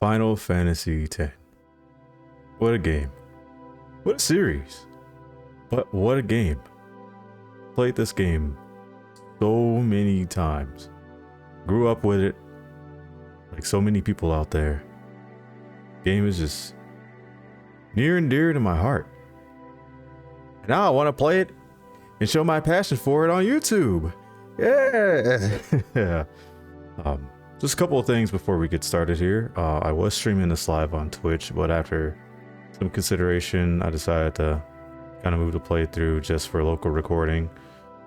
Final Fantasy X. What a game. What a series. But what a game. Played this game so many times. Grew up with it. Like so many people out there. Game is just near and dear to my heart. And now I want to play it and show my passion for it on YouTube. Yeah. Just a couple of things before we get started here. I was streaming this live on Twitch, but after some consideration, I decided to kind of move the playthrough just for local recording.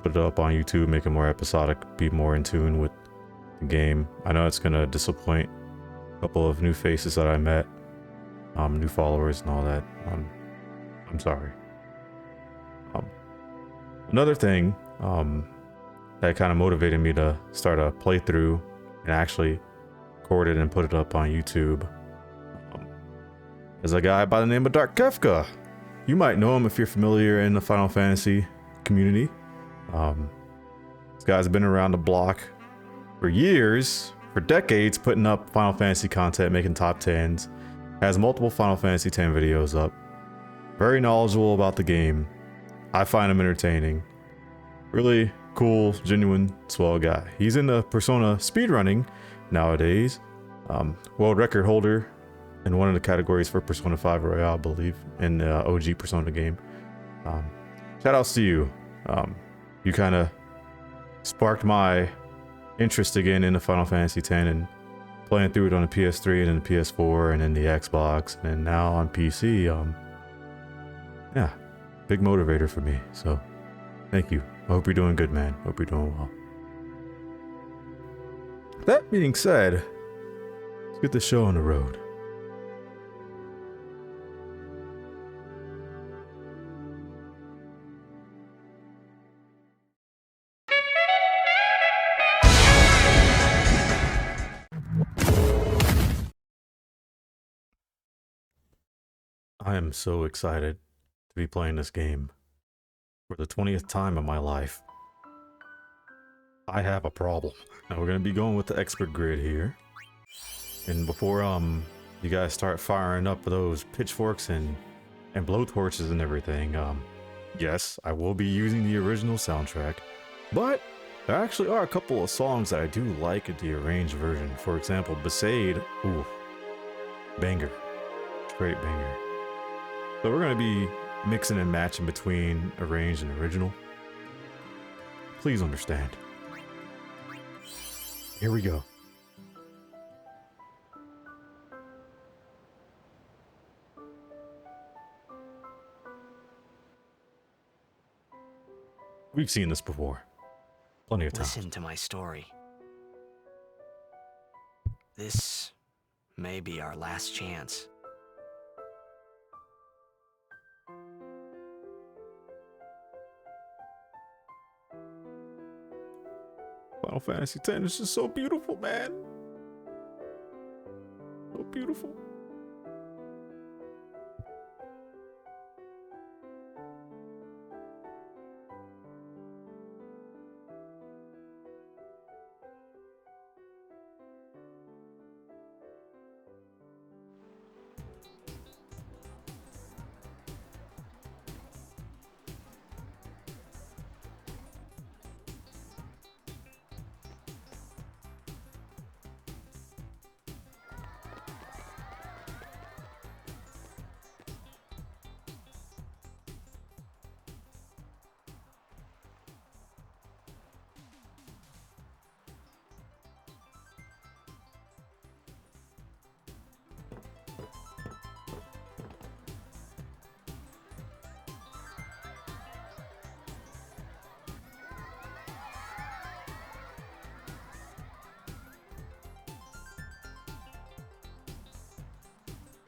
Put it up on YouTube, make it more episodic, be more in tune with the game. I know it's gonna disappoint a couple of new faces that I met, new followers and all that. I'm sorry. Another thing that kind of motivated me to start a playthrough and actually record it and put it up on YouTube is a guy by the name of Dark Kefka. You might know him if you're familiar in the Final Fantasy community. This guy's been around the block for years, for decades, putting up Final Fantasy content, making top 10s, has multiple Final Fantasy X videos up, very knowledgeable about the game. I find him entertaining. Really cool, genuine, swell guy. He's into Persona speedrunning nowadays. World record holder in one of the categories for Persona 5 Royale, I believe, in the OG Persona game. Shout outs to you. You kind of sparked my interest again in the Final Fantasy X and playing through it on the PS3 and then the PS4 and then the Xbox and then now on PC. Yeah, big motivator for me. So thank you. I hope you're doing good, man. Hope you're doing well. That being said, let's get the show on the road. I am so excited to be playing this game for the 20th time in my life. I have a problem. Now we're gonna be going with the expert grid here. And before you guys start firing up those pitchforks and blowtorches and everything, yes, I will be using the original soundtrack, but there actually are a couple of songs that I do like in the arranged version. For example, Besaid, ooh, banger, straight banger. So we're gonna be mixing and matching between arranged and original. Please understand. Here we go. We've seen this before. Plenty of times. Listen to my story. This may be our last chance. Final Fantasy X is just so beautiful, man. So beautiful.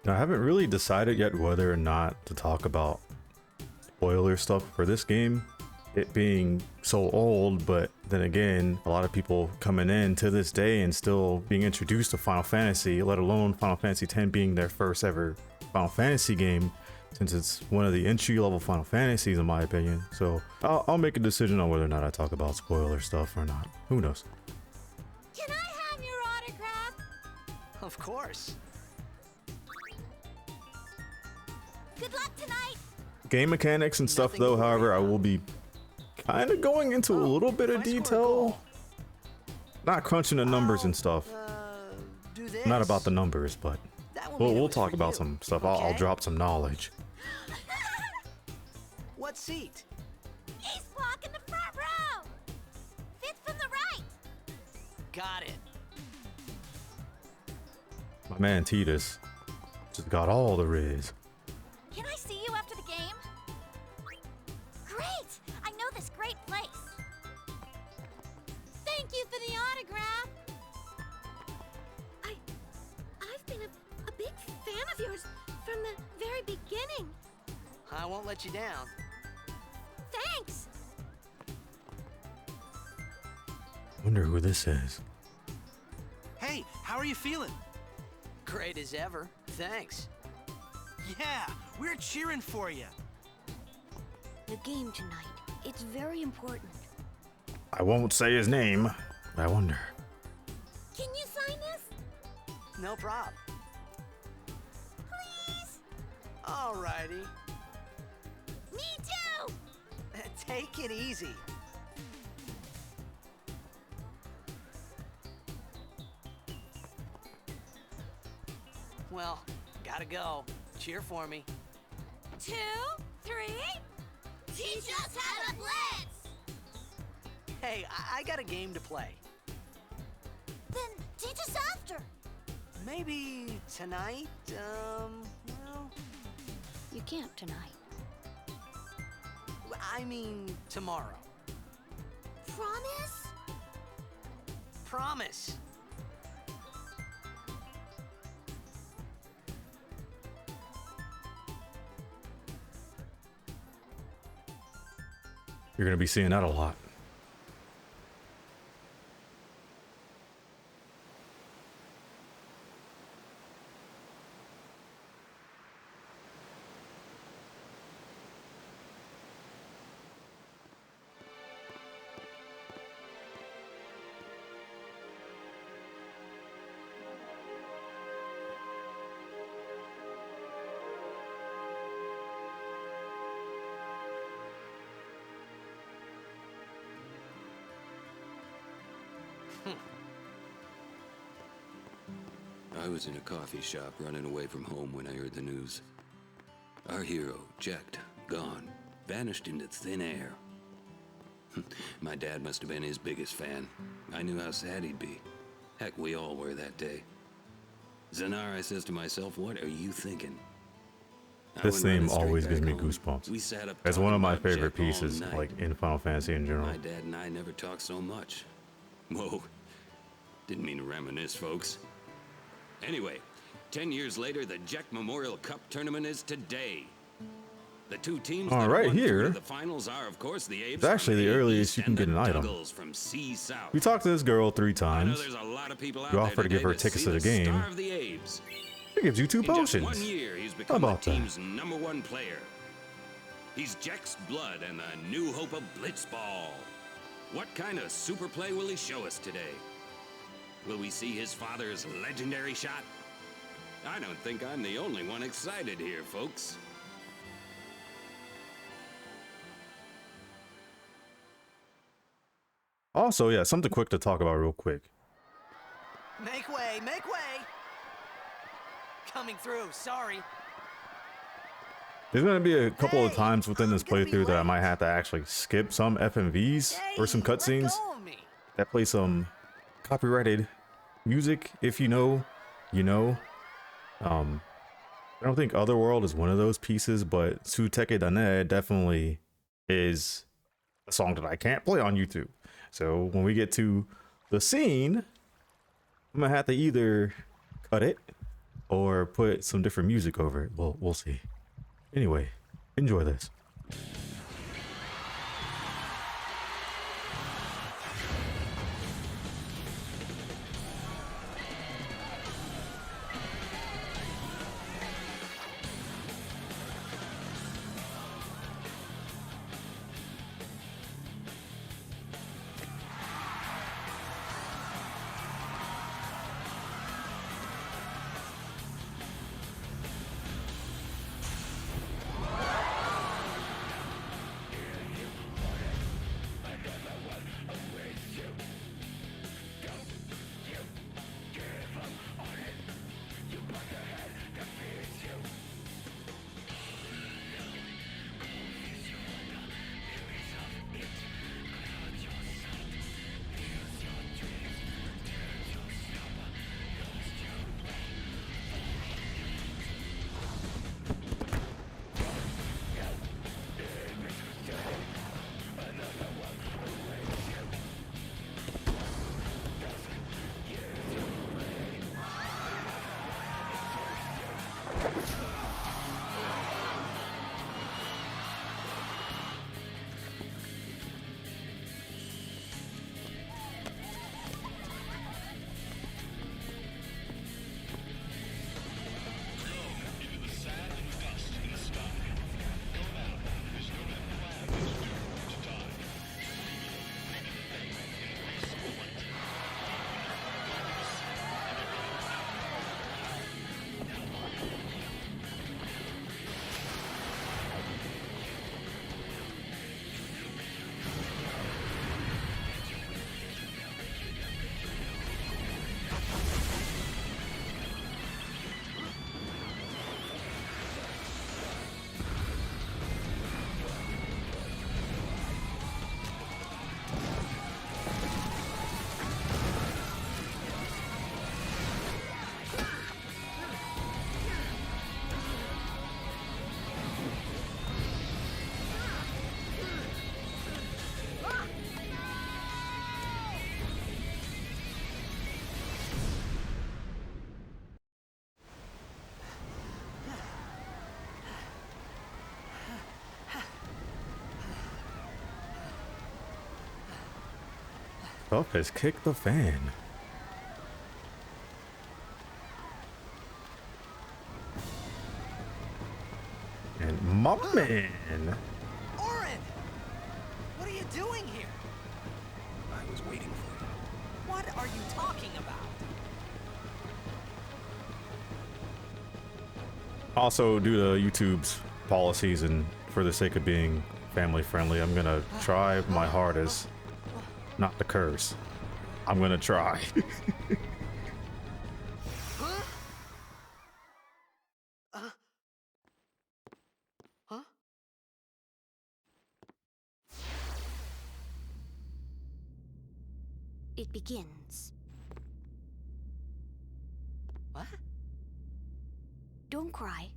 Now, I haven't really decided yet whether or not to talk about spoiler stuff for this game, it being so old, but then again, a lot of people coming in to this day and still being introduced to Final Fantasy, let alone Final Fantasy X being their first ever Final Fantasy game, since it's one of the entry-level Final Fantasies in my opinion. So I'll make a decision on whether or not I talk about spoiler stuff or not. Who knows? Can I have your autograph? Of course. Good luck tonight. Game mechanics and stuff, though, however, I will be kind of going into a little bit of detail. Not crunching the numbers and stuff. Do this. Not about the numbers, but we'll talk about some stuff. I'll drop some knowledge. What seat? Ace block in the front row. Fifth from the right. Got it. My man Titus just got all the riz. Can I see you after the game? Great! I know this great place. Thank you for the autograph. I've been a big fan of yours from the very beginning. I won't let you down. Thanks. Wonder who this is. Hey, how are you feeling? Great as ever. Thanks. Yeah, we're cheering for you. The game tonight. It's very important. I won't say his name, but I wonder. Can you sign this? No prob. Please? Alrighty. Me too! Take it easy. Well, gotta go. Cheer for me. 2, 3. Teach us how to blitz! Hey, I got a game to play. Then teach us after. Maybe tonight? Well, You can't tonight. I mean tomorrow. Promise? Promise. You're gonna be seeing that a lot. I was in a coffee shop running away from home when I heard the news. Our hero, checked, gone, vanished into thin air. My dad must have been his biggest fan. I knew how sad he'd be. Heck, we all were that day. Zanar, I says to myself, what are you thinking? This theme always gives me goosebumps. We sat up It's one of my talking about favorite Jack all pieces, night. like in Final Fantasy in general. My dad and I never talked so much. Whoa. Didn't mean to reminisce, folks. Anyway, 10 years later, the Jack Memorial Cup tournament is today. The two teams All that right, won through here. to the finals are, of course, the Apes. It's actually from the A earliest East you can and get the an item. Dougals from C South. We talked to this girl 3 I know times. there's a lot of people out You there offer to give her today tickets see to the game. Star of the Apes. It gives you 2 In just potions. 1 year, he's How become the about that? team's #1 player. He's Jack's blood and the new hope of Blitzball. What kind of super play will he show us today? Will we see his father's legendary shot? I don't think I'm the only one excited here, folks. Also, yeah, something quick to talk about real quick. Make way, make way! Coming through, sorry. There's gonna be a couple of Hey, times within this I'm gonna be playthrough that I late. might have to actually skip some FMVs or some Hey, let cutscenes go of me. that play some copyrighted music. If you know, you know. I don't think Otherworld is one of those pieces, but Suteke Dane definitely is a song that I can't play on YouTube. So when we get to the scene, I'm gonna have to either cut it or put some different music over it. Well, we'll see. Anyway, enjoy this. Stuff has kicked the fan. And my man. Orin! What are you doing here? I was waiting for you. What are you talking about? Also, due to YouTube's policies and for the sake of being family friendly, I'm gonna try my hardest not to curse. I'm gonna try. Huh? It begins. What? Don't cry.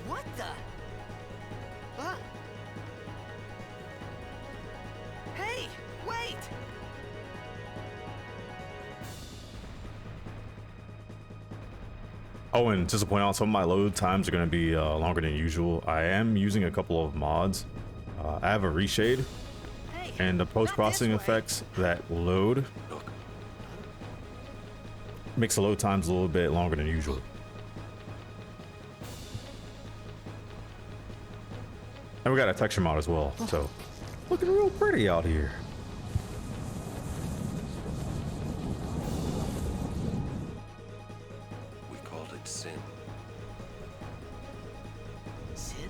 What the? Huh? Hey, wait! Oh, and just to point out, some of my load times are going to be longer than usual. I am using a couple of mods. I have a reshade, Hey, and the post-processing not this way. effects that load Look, makes the load times a little bit longer than usual. And we got a texture mod as well, so looking real pretty out here. we called it sin. Sin?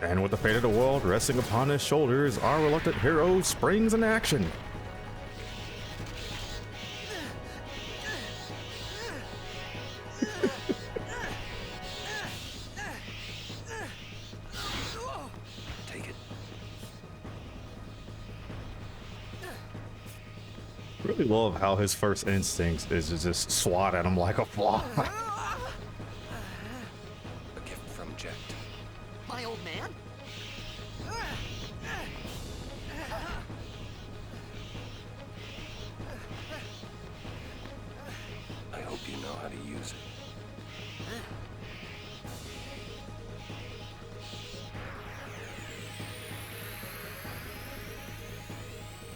And with the fate of the world resting upon his shoulders, our reluctant hero springs in action. Take it. Really love how his first instinct is to just swat at him like a fly. A gift from Jet. My old man? I hope you know how to use it.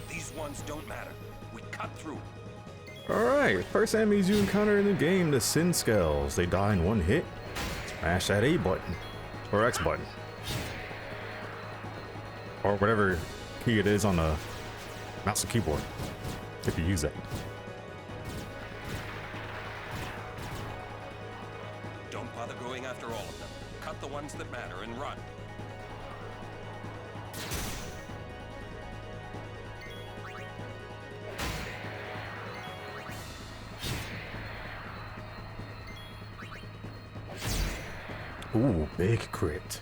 These ones don't matter. We cut through. Alright, first enemies you encounter in the game, the Sin Scales. They die in one hit. Smash that A button. Or X button. Or whatever key it is on the mouse and keyboard. If you use that. Don't bother going after all of them. Cut the ones that matter and run. Ooh, big crit.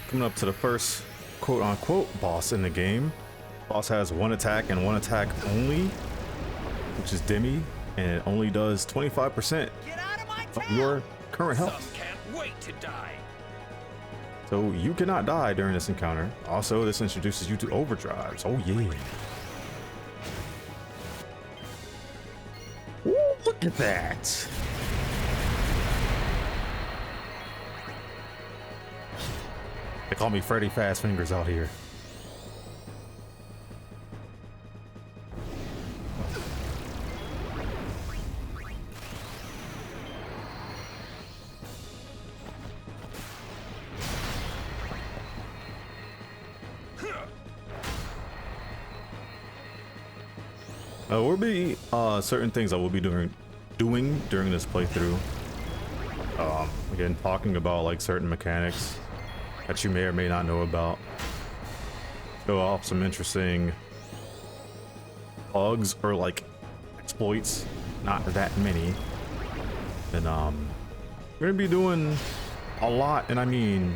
Coming up to the first quote-unquote boss in the game. Boss has one attack and one attack only, which is Demi, and it only does 25% Get out of my of town! your current health. Some can't wait to die. So you cannot die during this encounter. Also, this introduces you to overdrives. Oh yeah. Ooh, look at that. They call me Freddy Fast Fingers out here. Will be certain things I will be doing during this playthrough. Again, talking about like certain mechanics that you may or may not know about. Show off some interesting bugs or like exploits, not that many. And we're gonna be doing a lot, and I mean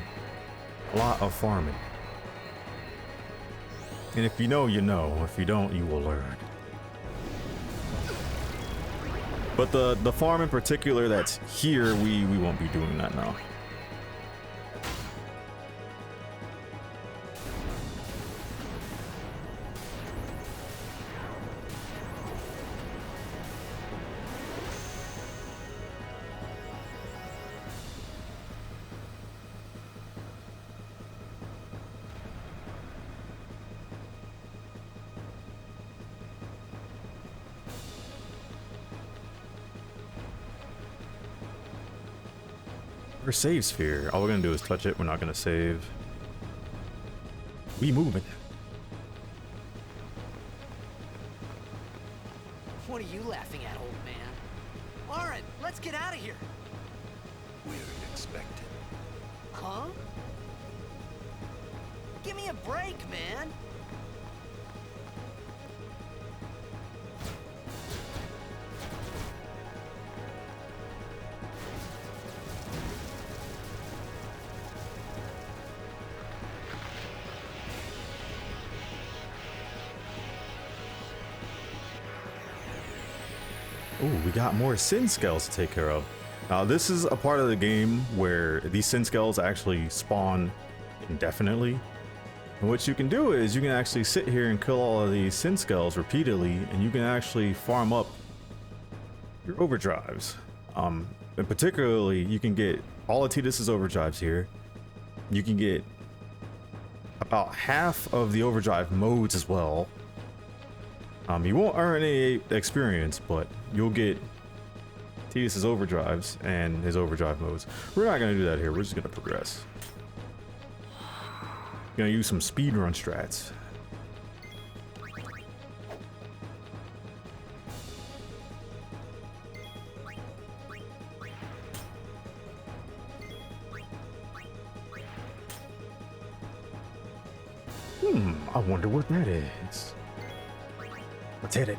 a lot of farming. And if you know, you know. If you don't, you will learn. But the farm in particular that's here, we won't be doing that now. Our save sphere. All we're gonna do is touch it. We're not gonna save. We moving. What are you laughing at, old man? Lauren, let's get out of here. We're expected. Huh? Give me a break, man. Ooh, we got more sin scales to take care of. Now, this is a part of the game where these sin scales actually spawn indefinitely. And what you can do is you can actually sit here and kill all of these sin scales repeatedly, and you can actually farm up your overdrives. And particularly, you can get all of Tidus's overdrives here. You can get about half of the overdrive modes as well. You won't earn any experience, but you'll get Tidus's overdrives and his overdrive modes. We're not gonna do that here. We're just gonna progress. Gonna use some speedrun strats. I wonder what that is. Let's hit it.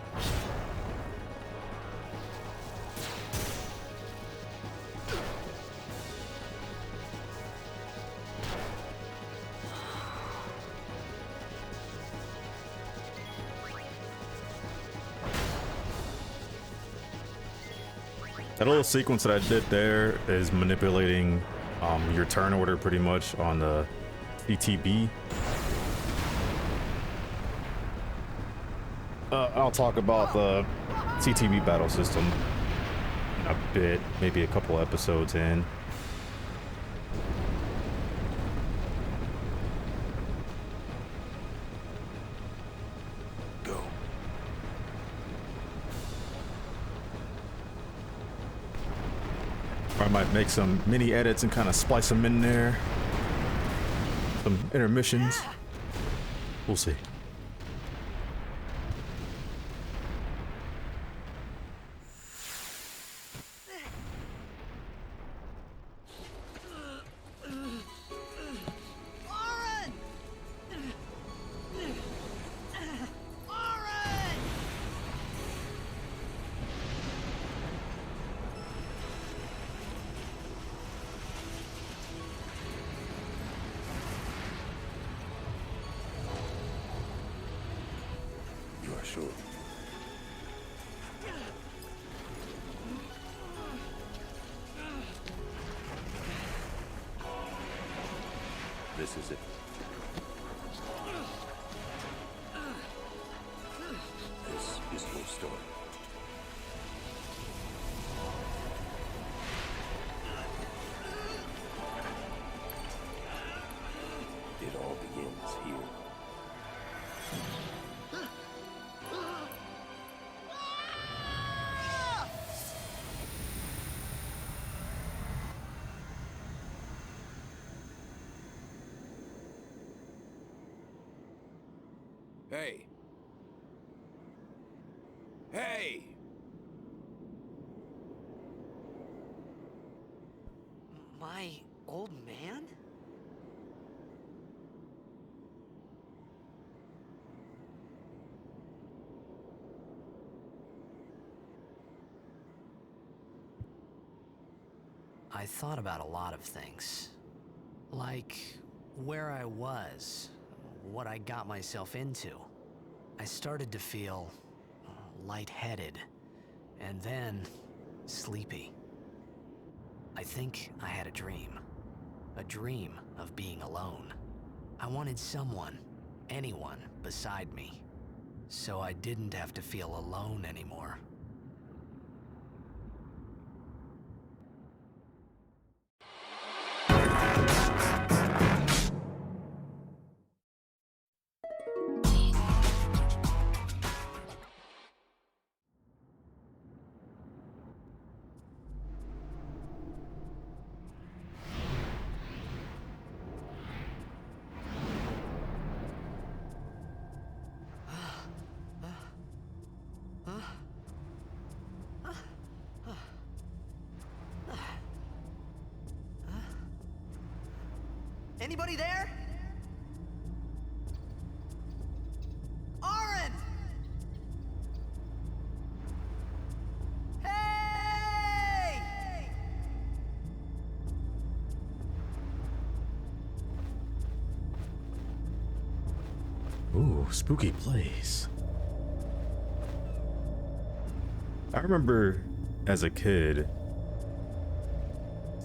That little sequence that I did there is manipulating your turn order pretty much on the CTB. I'll talk about the CTB battle system in a bit, maybe a couple episodes in. Go. Or I might make some mini edits and kind of splice them in there. Some intermissions. We'll see. Sure. This is it. This is your story. It all begins here. Hey! Hey! My old man? I thought about a lot of things. Like where I was, what I got myself into. I started to feel lightheaded, and then sleepy. I think I had a dream of being alone. I wanted someone, anyone beside me, so I didn't have to feel alone anymore. Anybody there? Aaron! Hey! Ooh, spooky place. I remember as a kid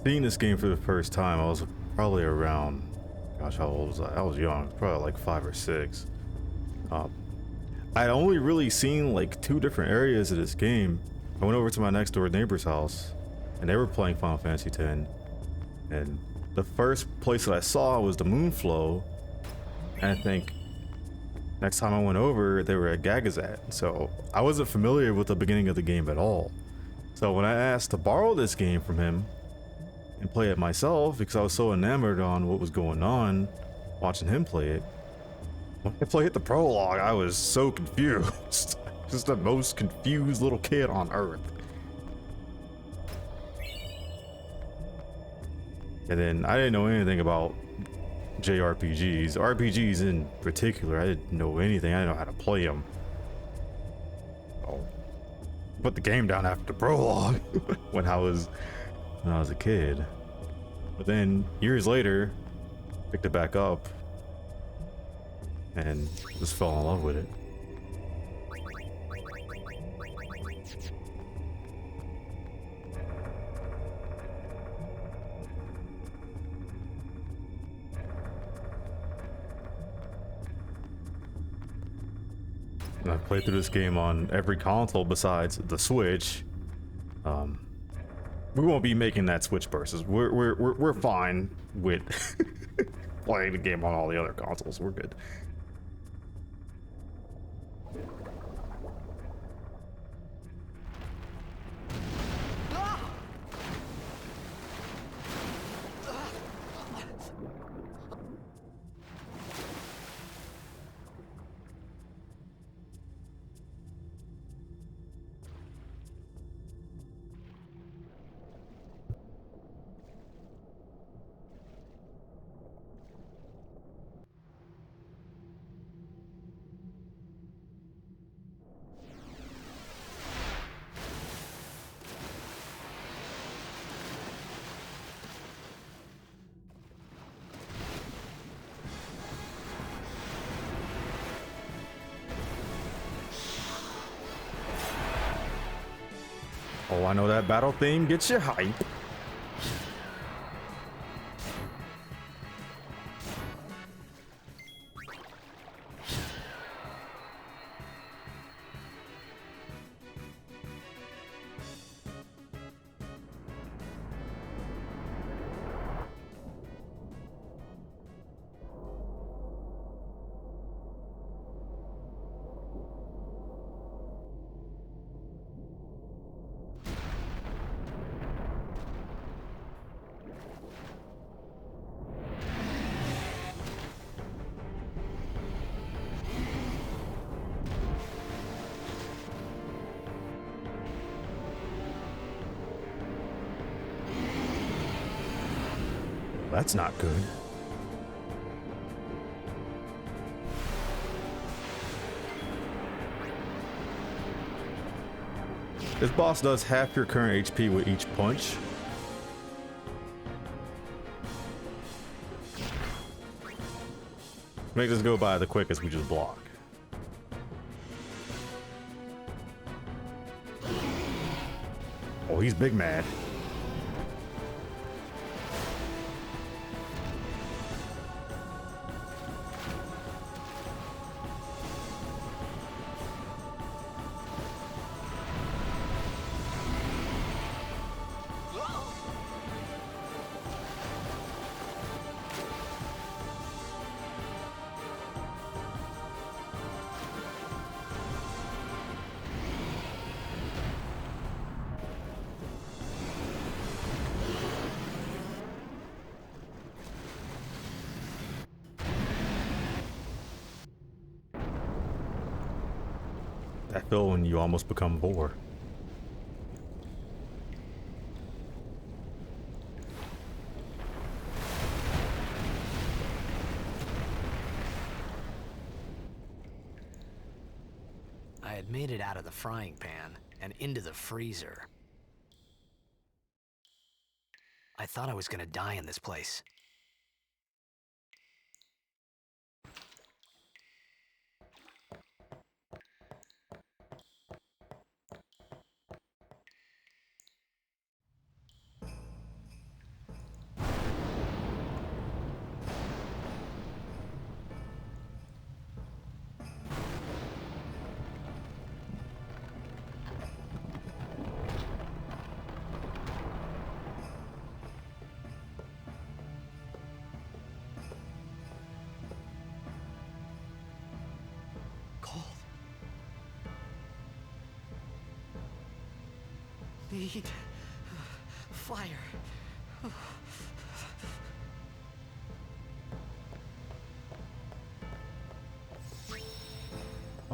seeing this game for the first time. I was probably around, gosh, how old was I? I was young, probably like 5 or 6. I'd only really seen like 2 different areas of this game. I went over to my next door neighbor's house and they were playing Final Fantasy X. And the first place that I saw was the Moonflow. And I think next time I went over, they were at Gagazat. So I wasn't familiar with the beginning of the game at all. So when I asked to borrow this game from him and play it myself, because I was so enamored on what was going on watching him play it, when I played the prologue, I was so confused. Just the most confused little kid on earth. And then I didn't know anything about JRPGs, RPGs in particular. I didn't know anything. I didn't know how to play them. Oh, put the game down after the prologue when I was a kid. But then years later, picked it back up and just fell in love with it. And I've played through this game on every console besides the Switch. We won't be making that Switch versus. We're fine with playing the game on all the other consoles. We're good. Oh, I know that battle theme gets you hype. That's not good. This boss does half your current HP with each punch. Make this go by the quickest, we just block. Oh, he's big mad. That feel when you almost become Vor. I had made it out of the frying pan and into the freezer. I thought I was gonna die in this place. Need fire. I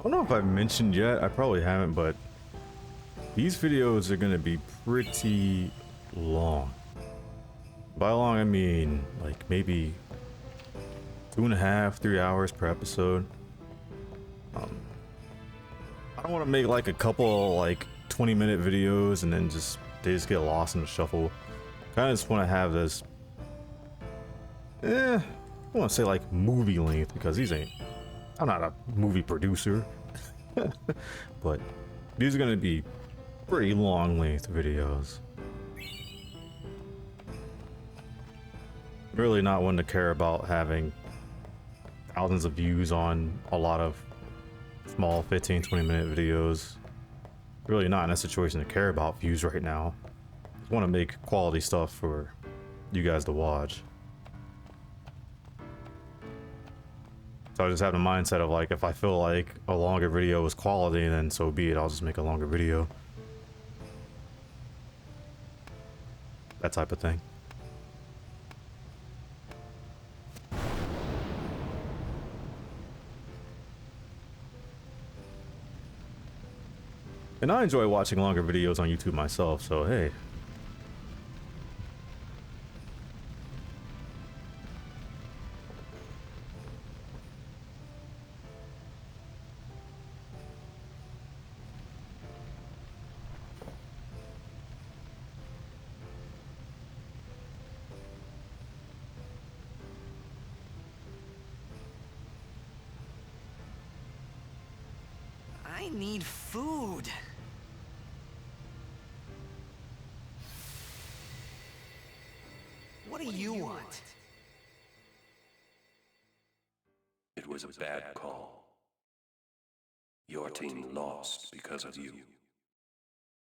don't know if I've mentioned yet, I probably haven't, but these videos are gonna be pretty long. By long, I mean like maybe 2.5, 3 hours per episode. I don't want to make like a couple like 20-minute videos and then they just get lost in the shuffle. Kind of just want to have this, I don't want to say like movie length because I'm not a movie producer, but these are going to be pretty long length videos. Really not one to care about having thousands of views on a lot of small 15-20 minute videos. Really not in a situation to care about views right now. Just want to make quality stuff for you guys to watch. So I just have the mindset of like, if I feel like a longer video is quality, then so be it, I'll just make a longer video. That type of thing. And I enjoy watching longer videos on YouTube myself, so hey. I need food. do you want? It was a bad call. Your team lost because of you.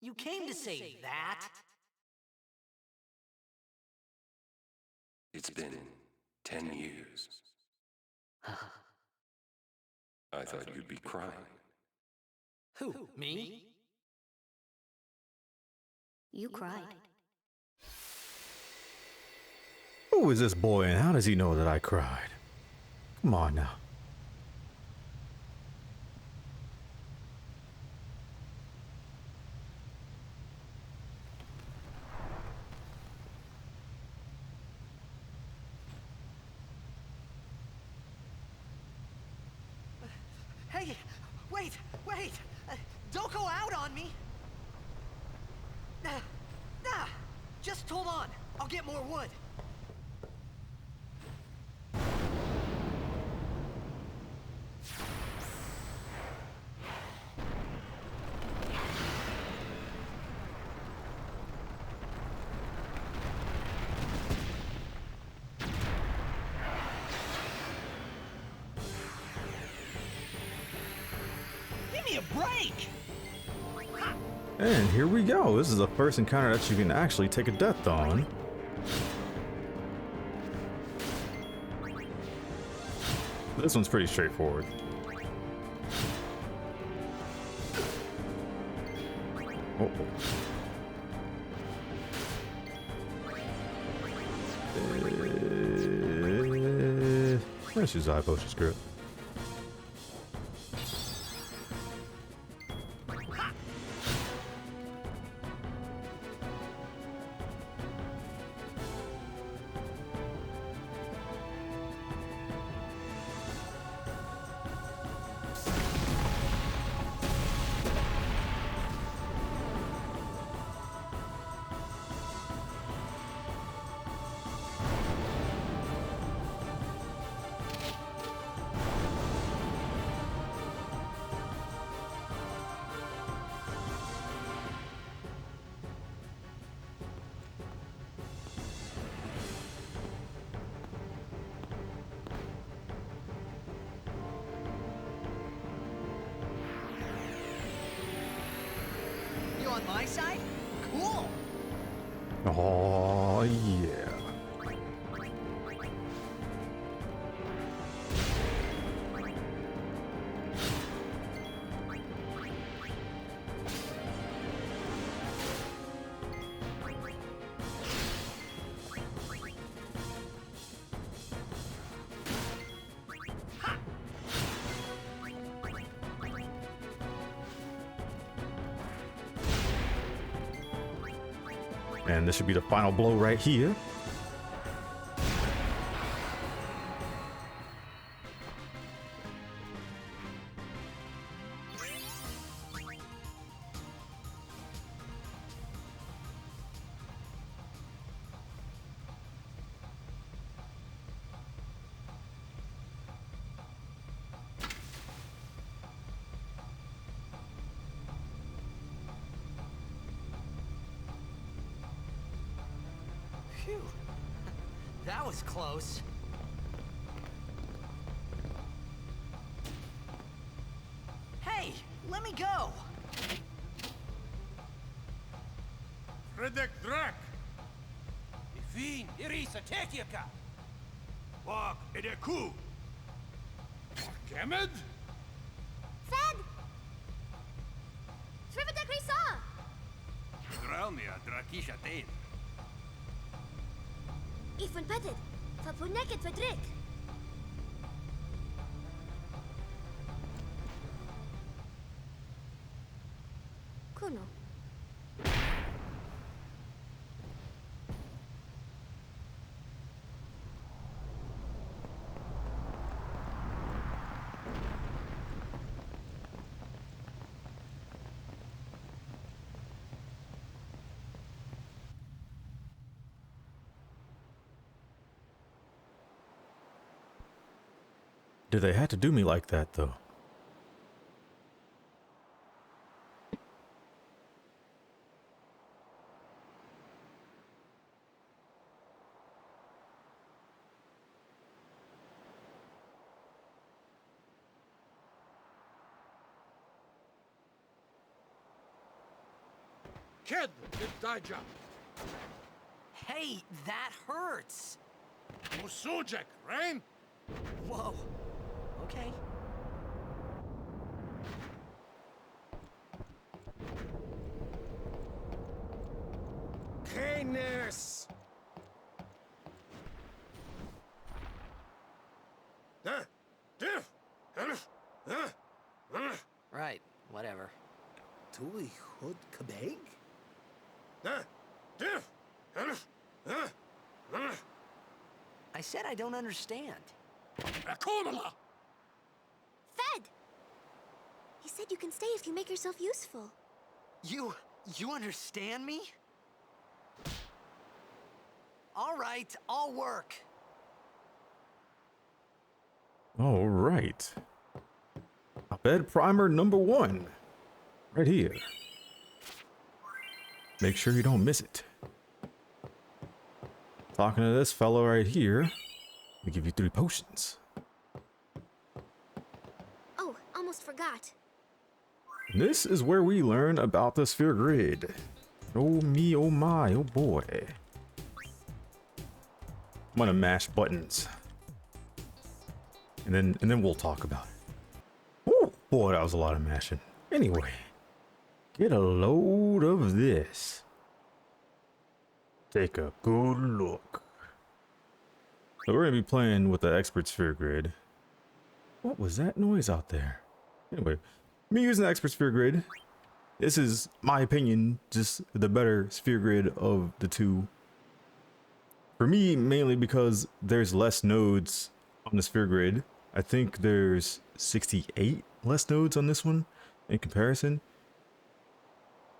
You came to say that? It's been 10 years. I thought you'd be crying. Who, me? You cried. Who is this boy and how does he know that I cried? Come on now. Hey, wait! Don't go out on me! Just hold on. I'll get more wood. Give me a break! And here we go. This is the first encounter that you can actually take a death on. This one's pretty straightforward. Oh. Let's use eye potion script. You on my side? Cool! Oh, yeah. And this should be the final blow right here. Phew. That was close. Hey, let me go! Redek Drak! Ifin, Irisa, Tekiaka! Wak, Edeku! Kemed? Fed! Srivatek Risa! Drelnia, Drakisha Tain. Ifan Petit! Fapuneket Fedrik! Kuno. Did they have to do me like that, though? Kid, did Daija. Hey, that hurts. Musujek, right? Whoa. Okay. Canis! Right, whatever. Tui hud kabeg? I said I don't understand. Akumala! Fed! He said you can stay if you make yourself useful. You understand me? All right, I'll work. All right. Bed primer number 1. Right here. Make sure you don't miss it. Talking to this fellow right here, we give you 3 potions. Oh, almost forgot. This is where we learn about the sphere grid. Oh me, oh my, oh boy. I'm gonna mash buttons. And then we'll talk about it. Oh boy, that was a lot of mashing. Anyway, get a load of this. Take a good look. So we're gonna be playing with the expert sphere grid. What was that noise out there? Anyway, me using the expert sphere grid. This is my opinion, just the better sphere grid of the two. For me, mainly because there's less nodes on the sphere grid. I think there's 68 less nodes on this one in comparison.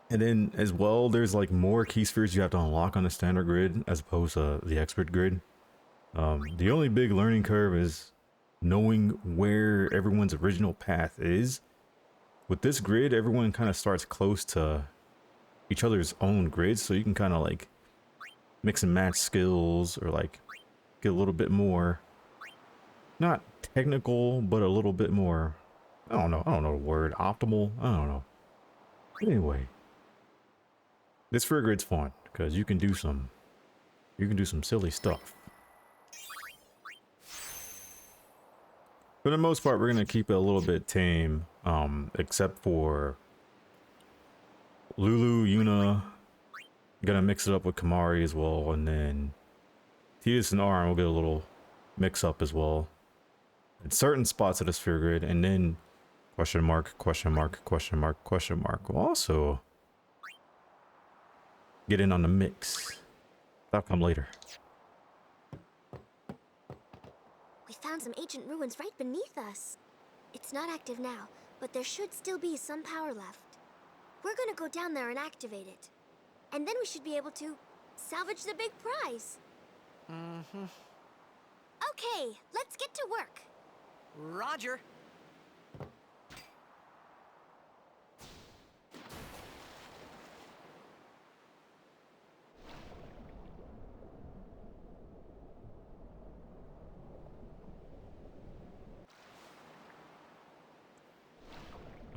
And then as well, there's like more key spheres you have to unlock on the standard grid as opposed to the expert grid. The only big learning curve is knowing where everyone's original path is. With this grid, everyone kind of starts close to each other's own grids, so you can kind of like mix and match skills or like get a little bit more, not technical, but a little bit more, I don't know the word, optimal, I don't know. Anyway, this sphere grid's fun because you can do some silly stuff. For the most part, we're gonna keep it a little bit tame, except for Lulu, Yuna. Gonna mix it up with Kamari as well, and then Titus and Arn will get a little mix up as well in certain spots of the sphere grid, and then question mark, question mark, question mark, question mark will also get in on the mix. That'll come later. We found some ancient ruins right beneath us. It's not active now, but there should still be some power left. We're gonna go down there and activate it. And then we should be able to salvage the big prize. Mm-hmm. Okay, let's get to work. Roger.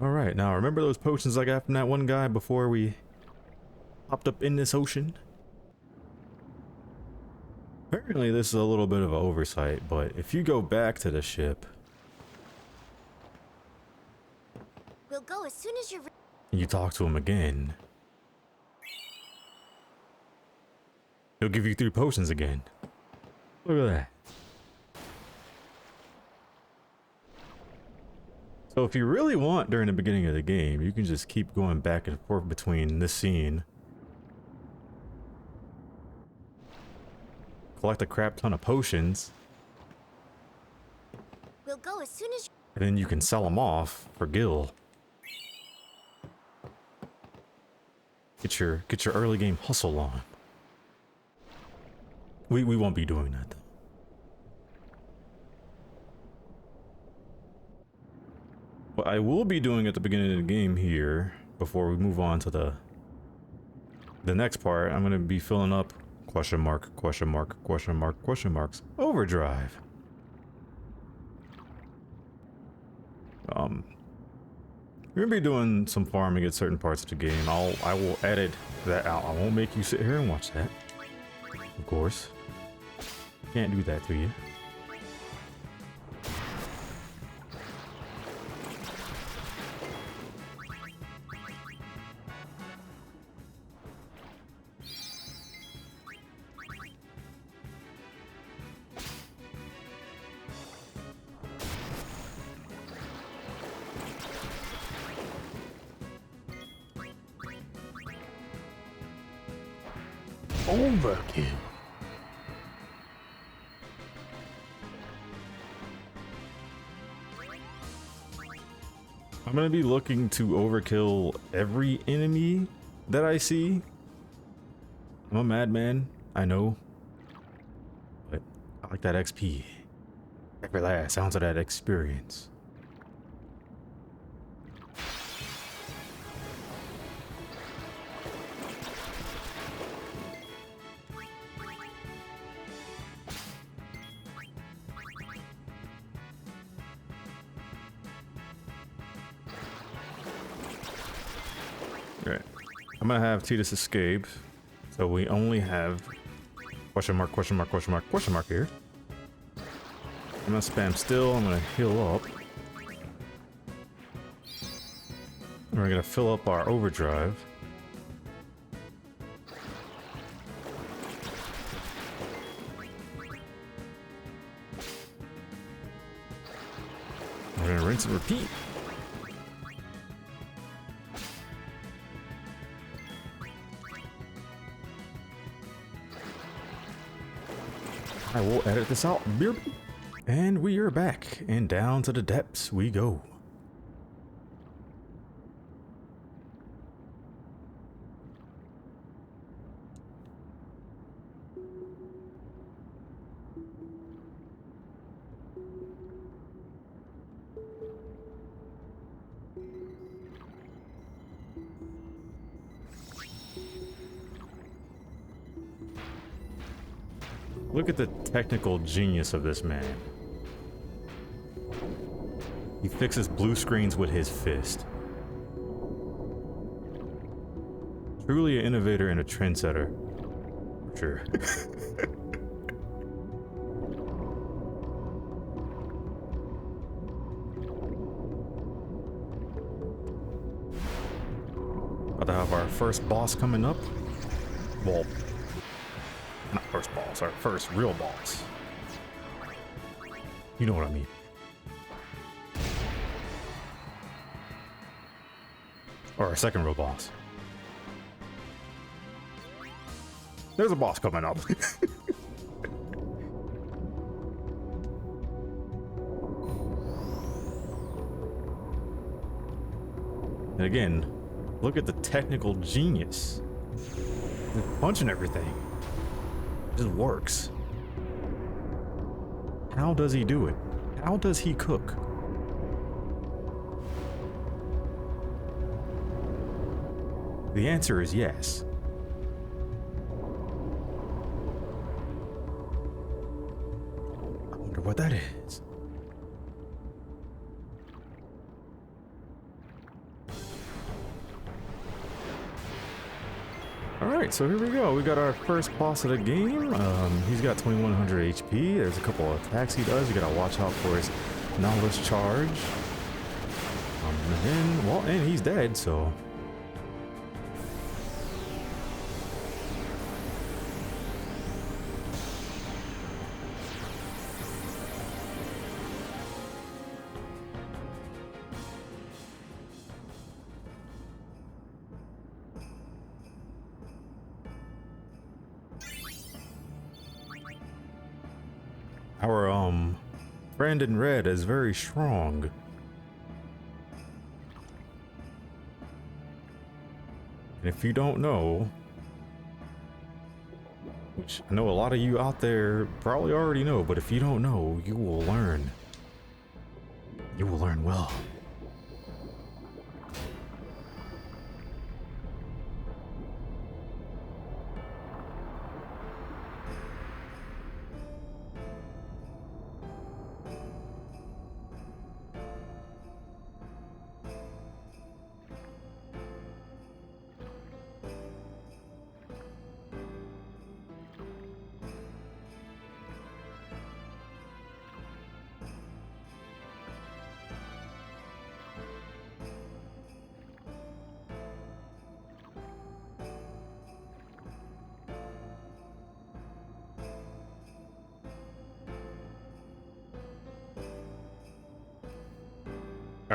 All right, now remember those potions I got from that one guy before we popped up in this ocean? Apparently this is a little bit of an oversight, but if you go back to the ship, We'll go as soon as you're and you talk to him again, he'll give you 3 potions again. Look at that. So if you really want during the beginning of the game, you can just keep going back and forth between this scene, collect a crap ton of potions, We'll go as soon as and then you can sell them off for gil. Get your early game hustle on. We won't be doing that though. What I will be doing at the beginning of the game here, before we move on to the next part, I'm gonna be filling up question mark, question mark, question mark, question marks, overdrive. We're gonna be doing some farming at certain parts of the game. I will edit that out. I won't make you sit here and watch that. Of course. Can't do that to you. Overkill. I'm gonna be looking to overkill every enemy that I see. I'm a madman, I know. But I like that XP. Every last ounce of that experience. Right. I'm gonna have Titus escape. So we only have question mark, question mark, question mark, question mark here. I'm gonna spam still, I'm gonna heal up. And we're gonna fill up our overdrive. We're gonna rinse and repeat. I will edit this out. And we are back, and down to the depths we go. Look at the technical genius of this man. He fixes blue screens with his fist. Truly an innovator and a trendsetter. For sure. About to have our first boss coming up. Well, not first boss, our first real boss. You know what I mean. Or our second real boss. There's a boss coming up. And again, look at the technical genius. The punch and everything. It just works. How does he do it? How does he cook? The answer is yes. I wonder what that is. Alright, so here we go. We got our first boss of the game. He's got 2100 HP. There's a couple of attacks he does. You gotta watch out for his knowledge charge. And then, well, and he's dead, so. Our friend in red is very strong. And if you don't know, which I know a lot of you out there probably already know, but if you don't know, you will learn. You will learn well.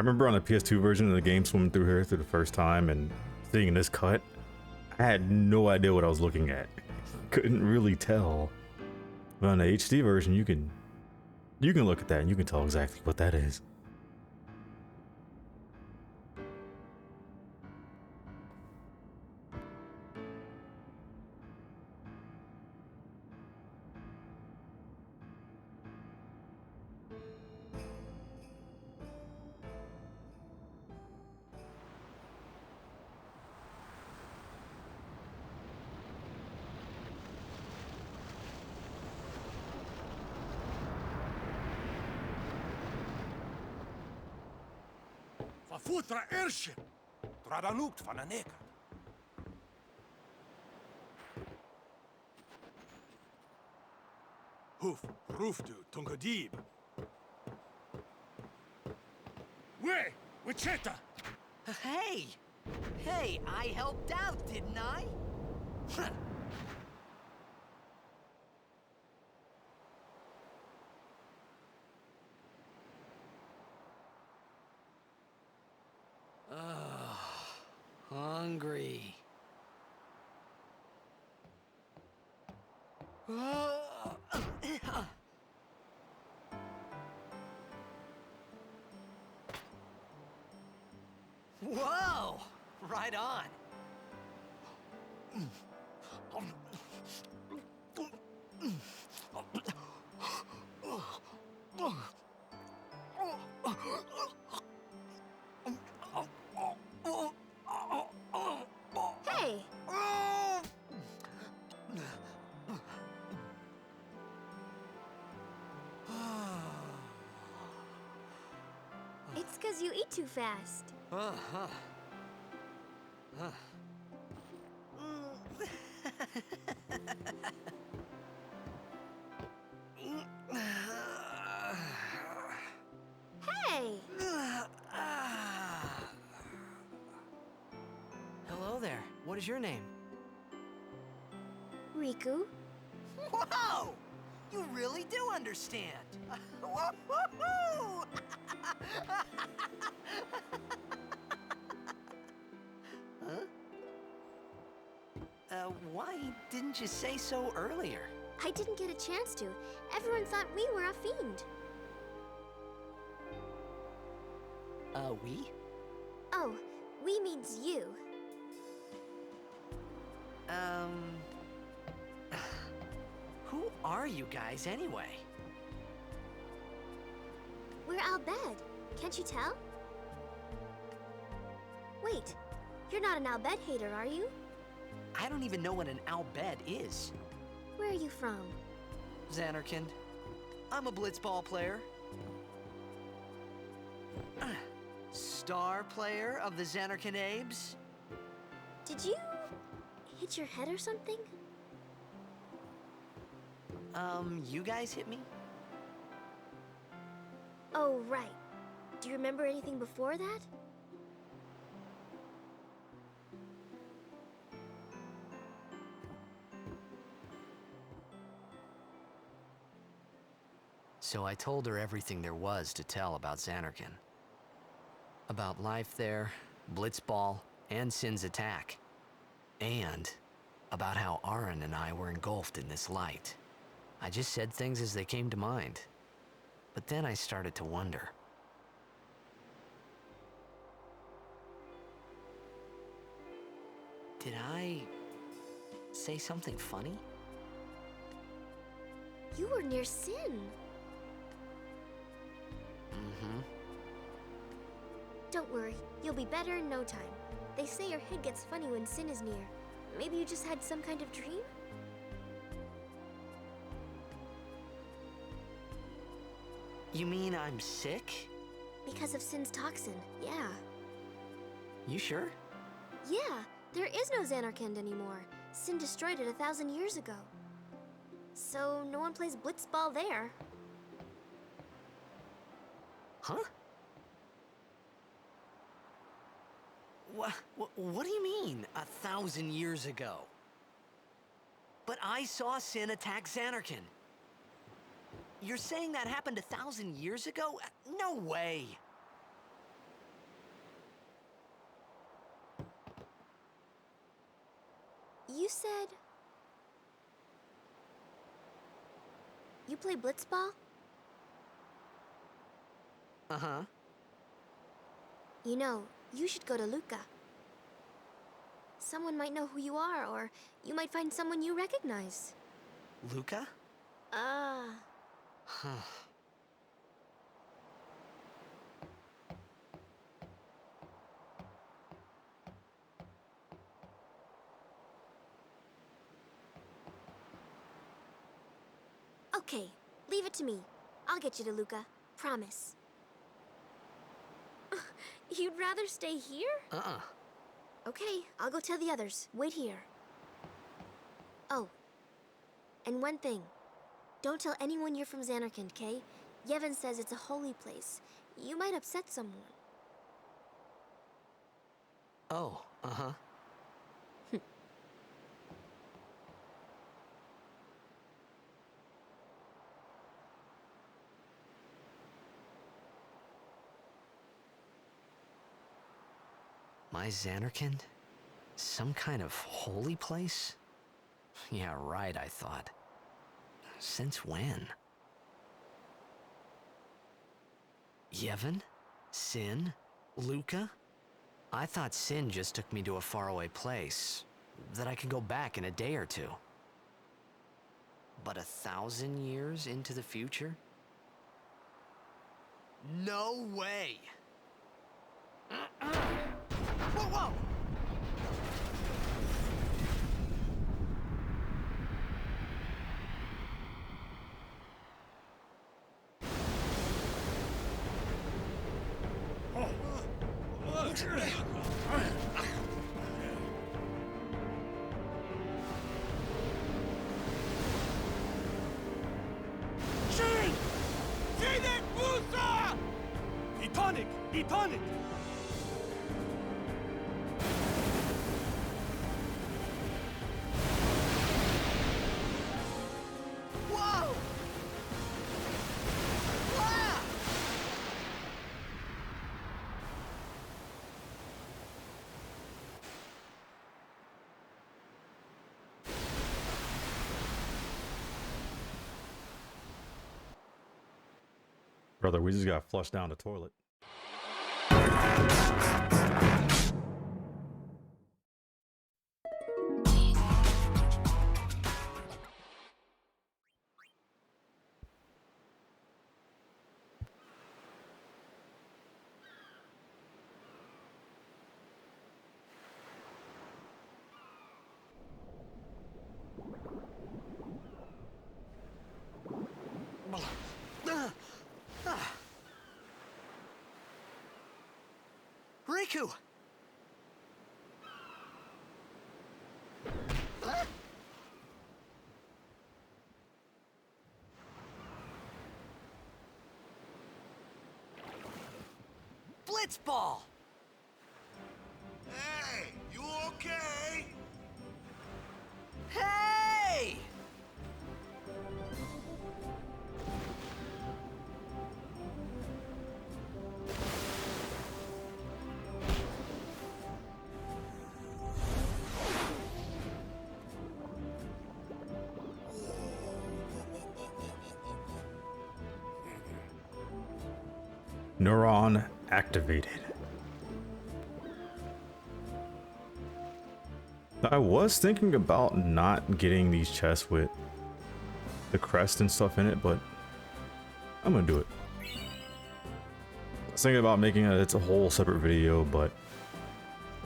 remember on the PS2 version of the game swimming through here through the first time and seeing this cut, I had no idea what I was looking at. Couldn't really tell. But on the HD version, you can look at that and you can tell exactly what that is. Futra Ership! Tradanukt van een neker. Hoof, roofdu, tungadib. We, Wichita! Hey! Hey, I helped out, didn't I? Hungry. Whoa! Right on. Hey! It's 'cause you eat too fast. Hey! Hello there. What is your name? Riku? Whoa! You really do understand. Woo-hoo-hoo! Huh? Why didn't you say so earlier? I didn't get a chance to. Everyone thought we were a fiend. We? Oh, we means you. Who are you guys anyway? We're Al Bhed. Can't you tell? Wait, you're not an Al Bhed hater, are you? I don't even know what an Al Bhed is. Where are you from? Xanarkand. I'm a blitzball player. Star player of the Xanarkand Abes. Did you hit your head or something? You guys hit me? Oh, right. Do you remember anything before that? So I told her everything there was to tell about Xanarkand. About life there, Blitzball, and Sin's attack. And about how Aaron and I were engulfed in this light. I just said things as they came to mind. But then I started to wonder. Did I say something funny? You were near Sin. Don't worry, you'll be better in no time. They say your head gets funny when Sin is near. Maybe you just had some kind of dream? You mean I'm sick? Because of Sin's toxin, yeah. You sure? Yeah, there is no Xanarkand anymore. Sin destroyed it 1,000 years ago. So no one plays blitzball there. Huh? What do you mean, 1,000 years ago? But I saw Sin attack Xanarkand. You're saying that happened 1,000 years ago? No way. said... You play blitzball? Uh-huh. You know, you should go to Luca. Someone might know who you are, or you might find someone you recognize. Luca? Huh. Okay, leave it to me. I'll get you to Luca. Promise. You'd rather stay here? Okay, I'll go tell the others. Wait here. Oh, and one thing. Don't tell anyone you're from Xanarkand, okay? Yevon says it's a holy place. You might upset someone. Oh, uh-huh. My Xanarkand? Some kind of holy place? Yeah, right, I thought. Since when? Yevon? Sin? Luca? I thought Sin just took me to a faraway place, that I could go back in a day or two. But 1,000 years into the future? No way! Whoa, whoa! Shin! Sinek Musa! Etonic! Etonic! Whoa! Ah! Brother, we just got flushed down the toilet. Riku! Blitzball! Hey, you okay? Hey! Neuron activated. I was thinking about not getting these chests with the crest and stuff in it, but I'm gonna do it. I was thinking about making it's a whole separate video, but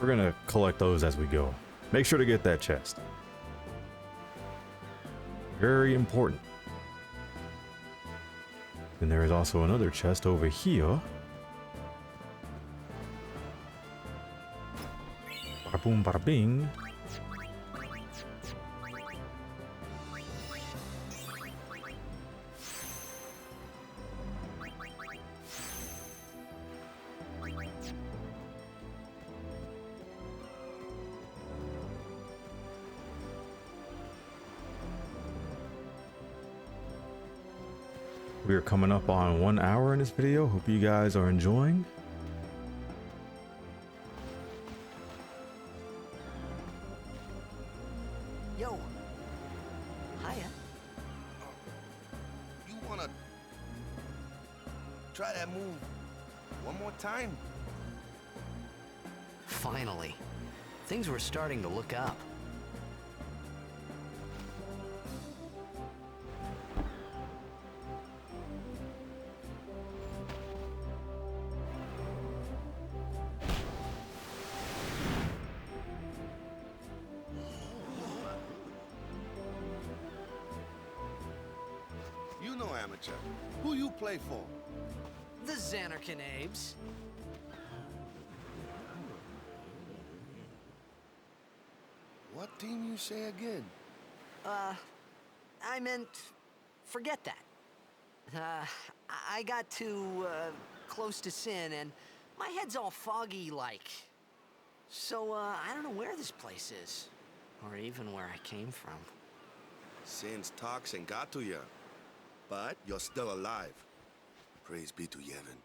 we're gonna collect those as we go. Make sure to get that chest. Very important. And there is also another chest over here. Bada boom, bada bing. We are coming up on 1 hour in this video. Hope you guys are enjoying. Yo. Hiya. You wanna try that move one more time? Finally. Things were starting to look up. You know, amateur. Who you play for? The Xanarkin Abes. What team you say again? I meant, forget that. I got too, close to Sin, and my head's all foggy like. So, I don't know where this place is, or even where I came from. Sin's toxin got to you, but you're still alive. Praise be to Yevon.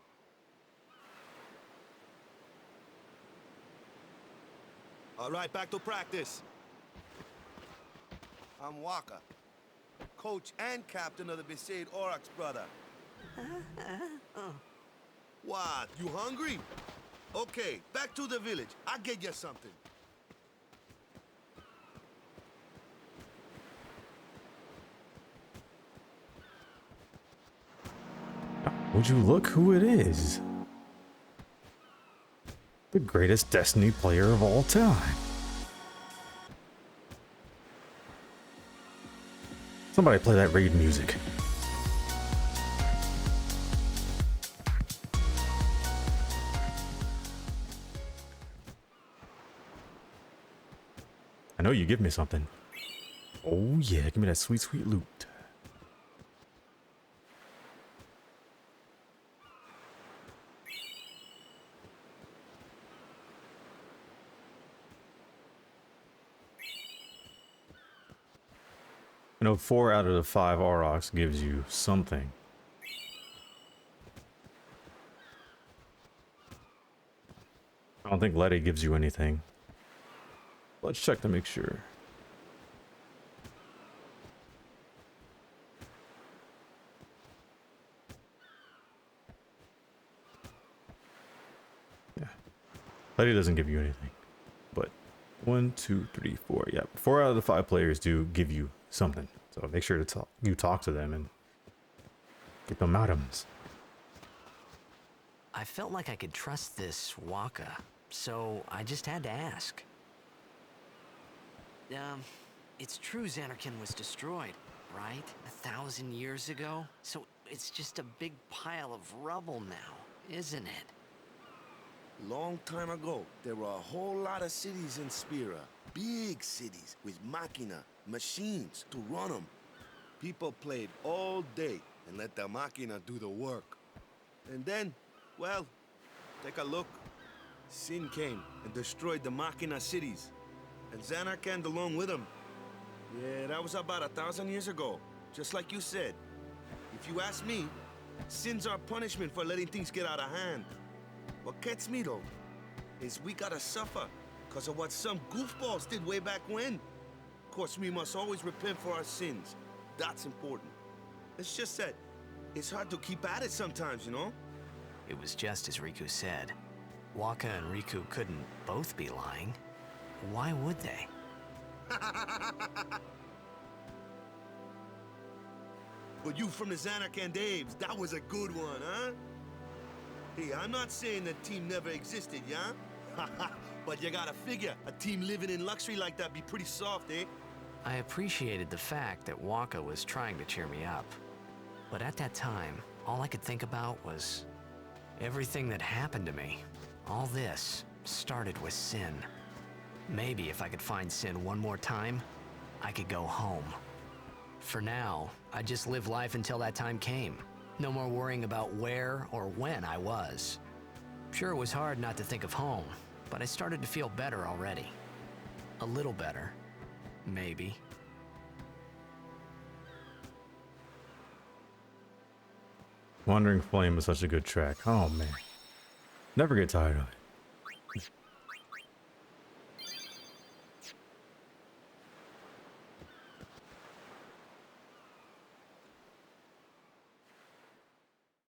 All right, back to practice. I'm Waka, coach and captain of the Besaid Aurochs, brother. What, you hungry? Okay, back to the village. I'll get you something. Would you look who it is? The greatest Destiny player of all time. Somebody play that raid music. I know you give me something. Oh yeah, give me that sweet, sweet loot. I know 4 out of the 5 Aurochs gives you something. I don't think Letty gives you anything. Let's check to make sure. Yeah. Letty doesn't give you anything. But 1, 2, 3, 4. Yeah. 4 out of the 5 players do give you something. So make sure to talk to them and get them items. I felt like I could trust this Waka, so I just had to ask. It's true Xanarkin was destroyed, right? 1,000 years ago? So it's just a big pile of rubble now, isn't it? Long time ago, there were a whole lot of cities in Spira. Big cities with machina, machines to run them. People played all day and let the machina do the work. And then, well, take a look. Sin came and destroyed the machina cities. And Xanarkand along with him. Yeah, that was about 1,000 years ago. Just like you said. If you ask me, Sin's our punishment for letting things get out of hand. What gets me, though, is we gotta suffer because of what some goofballs did way back when. Of course, we must always repent for our sins. That's important. It's just that it's hard to keep at it sometimes, you know? It was just as Riku said. Waka and Riku couldn't both be lying. Why would they? But you from the Xanarkand Abes, that was a good one, huh? Hey, I'm not saying the team never existed, yeah? But you gotta figure, a team living in luxury like that be pretty soft, eh? I appreciated the fact that Waka was trying to cheer me up. But at that time, all I could think about was everything that happened to me. All this started with Sin. Maybe if I could find Sin one more time, I could go home. For now, I just live life until that time came. No more worrying about where or when I was. Sure, it was hard not to think of home, but I started to feel better already. A little better, maybe. Wandering Flame is such a good track. Oh man. Never get tired of it.